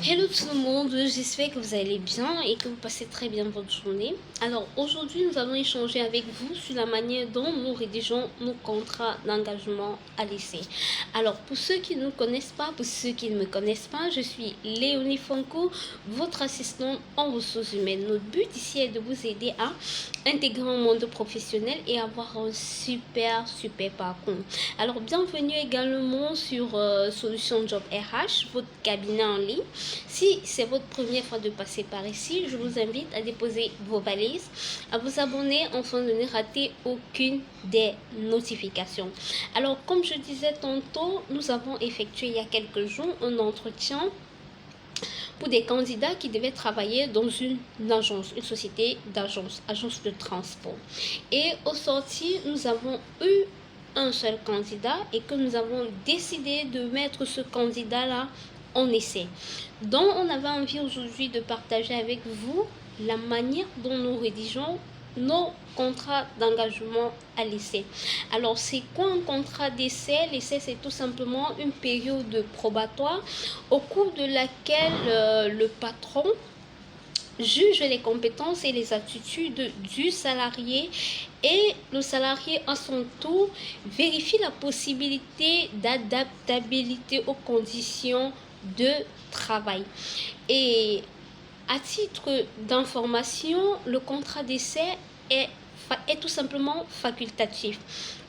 Hello tout le monde, j'espère que vous allez bien et que vous passez très bien votre journée. Alors aujourd'hui nous allons échanger avec vous sur la manière dont nous rédigeons nos contrats d'engagement à l'essai. Alors pour ceux qui ne nous connaissent pas, pour ceux qui ne me connaissent pas, je suis Léonie Franco, votre assistante en ressources humaines. Notre but ici est de vous aider à intégrer un monde professionnel et avoir un super parcours. Alors bienvenue également sur Solution Job RH, votre cabinet en ligne. Si c'est votre première fois de passer par ici, je vous invite à déposer vos valises, à vous abonner afin de ne rater aucune des notifications. Alors, comme je disais tantôt, nous avons effectué il y a quelques jours un entretien pour des candidats qui devaient travailler dans une agence, une société agence de transport. Et au sorti, nous avons eu un seul candidat et que nous avons décidé de mettre ce candidat-là en essai. Donc, on avait envie aujourd'hui de partager avec vous la manière dont nous rédigeons nos contrats d'engagement à l'essai. Alors, c'est quoi un contrat d'essai? L'essai, c'est tout simplement une période probatoire au cours de laquelle le patron juge les compétences et les attitudes du salarié et le salarié à son tour vérifie la possibilité d'adaptabilité aux conditions de travail. Et à titre d'information, le contrat d'essai est tout simplement facultatif.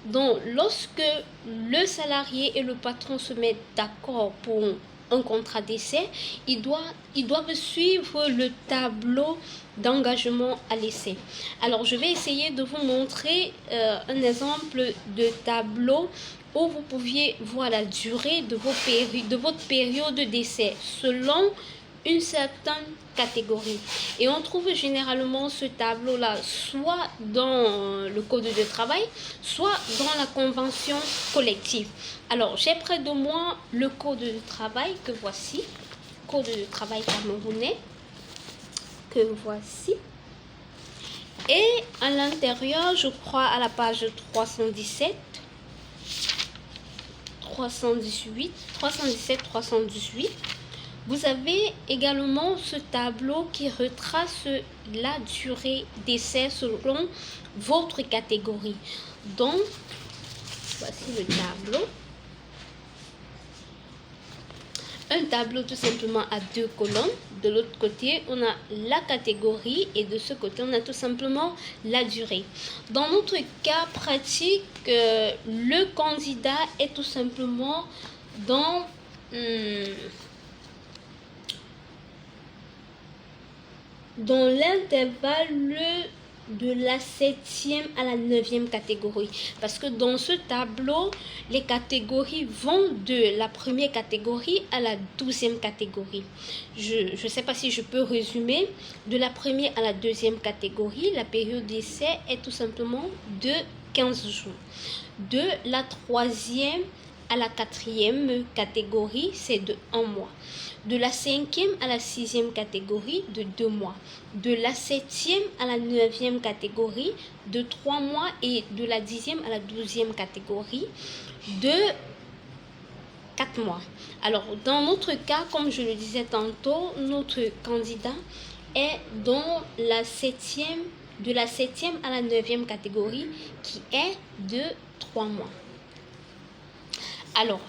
Donc, lorsque le salarié et le patron se mettent d'accord pour un contrat d'essai, ils doivent suivre le tableau d'engagement à l'essai. Alors, je vais essayer de vous montrer un exemple de tableau où vous pouviez voir la durée de votre période d'essai selon une certaine catégorie. Et on trouve généralement ce tableau-là soit dans le code de travail, soit dans la convention collective. Alors, j'ai près de moi le code de travail que voici, code de travail camerounais, que voici. Et à l'intérieur, je crois à la page 317, 318, vous avez également ce tableau qui retrace la durée d'essai selon votre catégorie. Donc, voici le tableau. Un tableau tout simplement à deux colonnes. De l'autre côté, on a la catégorie et de ce côté, on a tout simplement la durée. Dans notre cas pratique, le candidat est tout simplement dans l'intervalle de la 7e à la 9e catégorie. Parce que dans ce tableau, les catégories vont de la première catégorie à la 12e catégorie. Je ne sais pas si je peux résumer. De la première à la 2e catégorie, la période d'essai est tout simplement de 15 jours. De la 3e à la 4e catégorie, c'est de 1 mois. De la 5e à la 6e catégorie, de 2 mois. De la 7e à la 9e catégorie, de 3 mois. Et de la 10e à la 12e catégorie, de 4 mois. Alors, dans notre cas, comme je le disais tantôt, notre candidat est dans la 7e, de la 7e à la 9e catégorie, qui est de 3 mois. Alors,